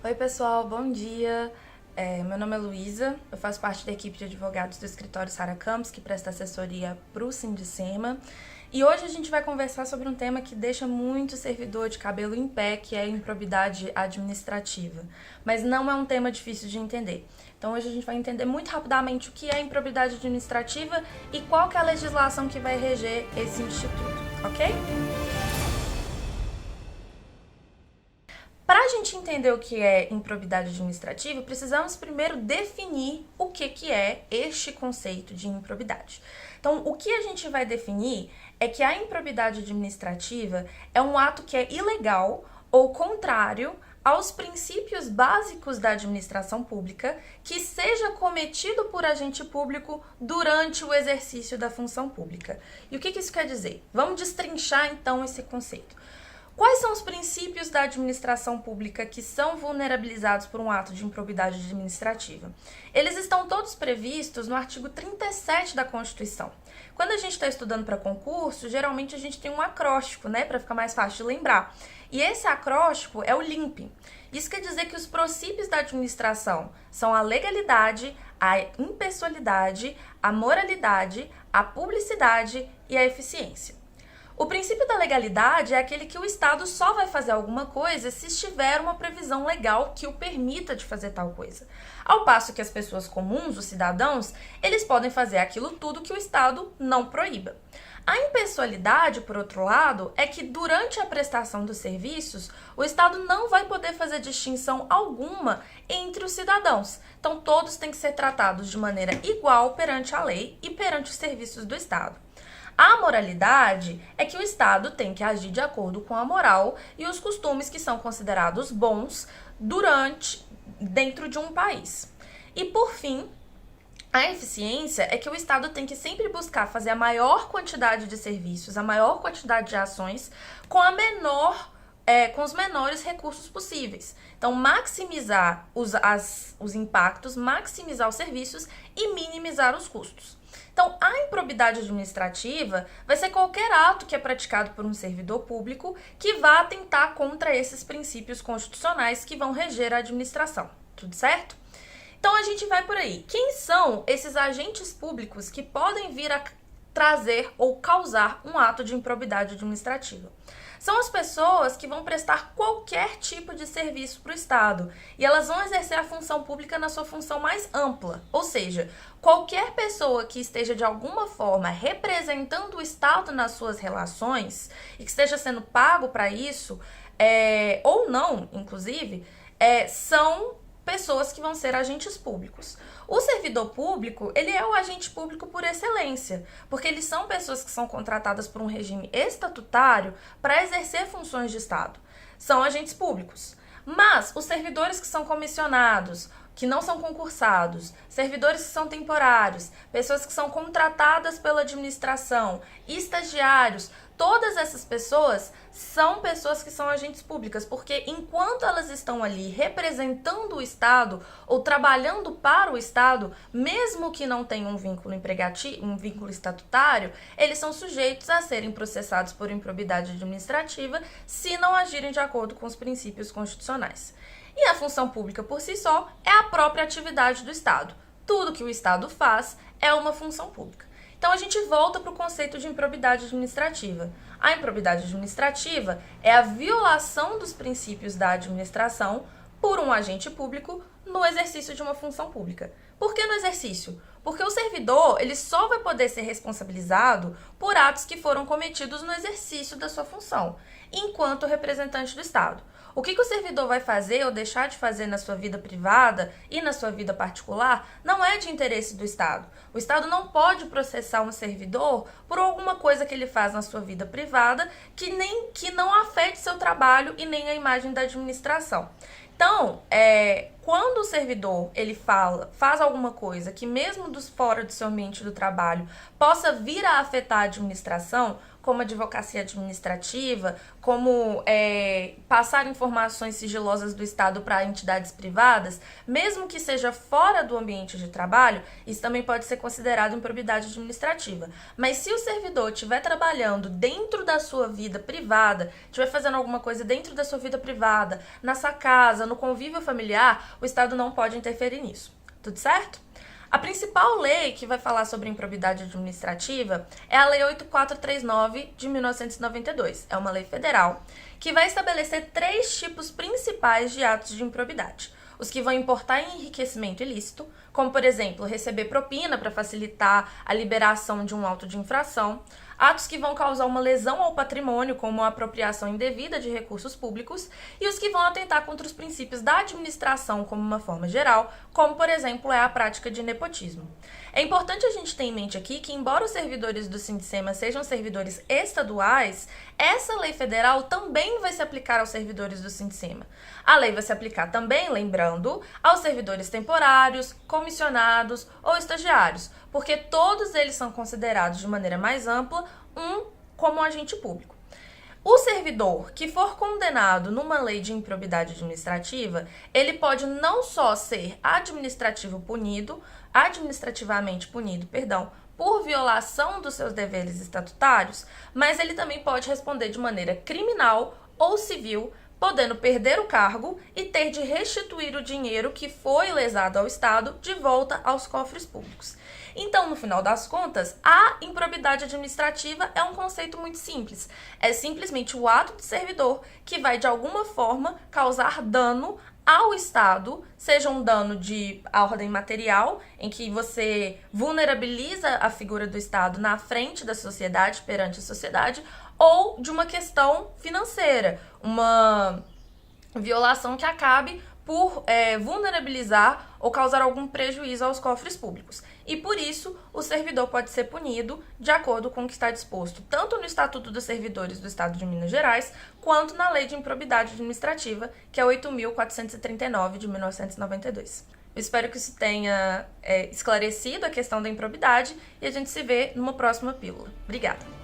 Oi pessoal, bom dia. Meu nome é Luísa, eu faço parte da equipe de advogados do escritório Sara Campos, que presta assessoria para o Sindicema. E hoje a gente vai conversar sobre um tema que deixa muito servidor de cabelo em pé, que é a improbidade administrativa. Mas não é um tema difícil de entender. Então hoje a gente vai entender muito rapidamente o que é improbidade administrativa e qual que é a legislação que vai reger esse instituto, ok? Para a gente entender o que é improbidade administrativa, precisamos primeiro definir o que é este conceito de improbidade. Então, o que a gente vai definir é que a improbidade administrativa é um ato que é ilegal ou contrário aos princípios básicos da administração pública que seja cometido por agente público durante o exercício da função pública. E o que isso quer dizer? Vamos destrinchar então esse conceito. Quais são os princípios da administração pública que são vulnerabilizados por um ato de improbidade administrativa? Eles estão todos previstos no artigo 37 da Constituição. Quando a gente está estudando para concurso, geralmente a gente tem um acróstico, né, para ficar mais fácil de lembrar. E esse acróstico é o LIMP. Isso quer dizer que os princípios da administração são a legalidade, a impessoalidade, a moralidade, a publicidade e a eficiência. O princípio da legalidade é aquele que o Estado só vai fazer alguma coisa se estiver uma previsão legal que o permita de fazer tal coisa. Ao passo que as pessoas comuns, os cidadãos, eles podem fazer aquilo tudo que o Estado não proíba. A impessoalidade, por outro lado, é que durante a prestação dos serviços, o Estado não vai poder fazer distinção alguma entre os cidadãos. Então, todos têm que ser tratados de maneira igual perante a lei e perante os serviços do Estado. A moralidade é que o Estado tem que agir de acordo com a moral e os costumes que são considerados bons dentro de um país. E por fim, a eficiência é que o Estado tem que sempre buscar fazer a maior quantidade de serviços, a maior quantidade de ações com os menores recursos possíveis. Então, maximizar os impactos, maximizar os serviços e minimizar os custos. Então, a improbidade administrativa vai ser qualquer ato que é praticado por um servidor público que vá atentar contra esses princípios constitucionais que vão reger a administração. Tudo certo? Então, a gente vai por aí. Quem são esses agentes públicos que podem vir a trazer ou causar um ato de improbidade administrativa? São as pessoas que vão prestar qualquer tipo de serviço para o Estado e elas vão exercer a função pública na sua função mais ampla, ou seja, qualquer pessoa que esteja de alguma forma representando o Estado nas suas relações e que esteja sendo pago para isso, ou não, inclusive, são pessoas que vão ser agentes públicos. O servidor público, ele é o agente público por excelência, porque eles são pessoas que são contratadas por um regime estatutário para exercer funções de Estado. São agentes públicos. Mas os servidores que são comissionados, que não são concursados, servidores que são temporários, pessoas que são contratadas pela administração, estagiários, todas essas pessoas são pessoas que são agentes públicas, porque enquanto elas estão ali representando o Estado ou trabalhando para o Estado, mesmo que não tenham um vínculo empregatício, um vínculo estatutário, eles são sujeitos a serem processados por improbidade administrativa se não agirem de acordo com os princípios constitucionais. E a função pública por si só é a própria atividade do Estado. Tudo que o Estado faz é uma função pública. Então a gente volta para o conceito de improbidade administrativa. A improbidade administrativa é a violação dos princípios da administração por um agente público no exercício de uma função pública. Por que no exercício? Porque o servidor ele só vai poder ser responsabilizado por atos que foram cometidos no exercício da sua função, enquanto representante do Estado. O que o servidor vai fazer ou deixar de fazer na sua vida privada e na sua vida particular não é de interesse do Estado. O Estado não pode processar um servidor por alguma coisa que ele faz na sua vida privada que não afete seu trabalho e nem a imagem da administração. Então, quando o servidor ele faz alguma coisa que mesmo fora do seu ambiente do trabalho possa vir a afetar a administração, como advocacia administrativa, como passar informações sigilosas do Estado para entidades privadas, mesmo que seja fora do ambiente de trabalho, isso também pode ser considerado improbidade administrativa. Mas se o servidor estiver trabalhando dentro da sua vida privada, estiver fazendo alguma coisa dentro da sua vida privada, na sua casa, no convívio familiar, o Estado não pode interferir nisso. Tudo certo? A principal lei que vai falar sobre improbidade administrativa é a Lei 8439 de 1992. É uma lei federal que vai estabelecer 3 tipos principais de atos de improbidade. Os que vão importar em enriquecimento ilícito, como, por exemplo, receber propina para facilitar a liberação de um auto de infração, atos que vão causar uma lesão ao patrimônio, como a apropriação indevida de recursos públicos, e os que vão atentar contra os princípios da administração como uma forma geral, como, por exemplo, é a prática de nepotismo. É importante a gente ter em mente aqui que, embora os servidores do Sindicema sejam servidores estaduais, essa lei federal também vai se aplicar aos servidores do Sindicema. A lei vai se aplicar também, lembrando, aos servidores temporários, comissionados ou estagiários, porque todos eles são considerados de maneira mais ampla como agente público. O servidor que for condenado numa lei de improbidade administrativa, ele pode não só ser administrativamente punido, por violação dos seus deveres estatutários, mas ele também pode responder de maneira criminal ou civil, podendo perder o cargo e ter de restituir o dinheiro que foi lesado ao Estado de volta aos cofres públicos. Então, no final das contas, a improbidade administrativa é um conceito muito simples. É simplesmente o ato do servidor que vai, de alguma forma, causar dano ao Estado, seja um dano de ordem material, em que você vulnerabiliza a figura do Estado na frente da sociedade, perante a sociedade, ou de uma questão financeira, uma violação que acabe por vulnerabilizar ou causar algum prejuízo aos cofres públicos. E por isso, o servidor pode ser punido de acordo com o que está disposto tanto no Estatuto dos Servidores do Estado de Minas Gerais, quanto na Lei de Improbidade Administrativa, que é 8.439 de 1992. Eu espero que isso tenha esclarecido a questão da improbidade e a gente se vê numa próxima pílula. Obrigada!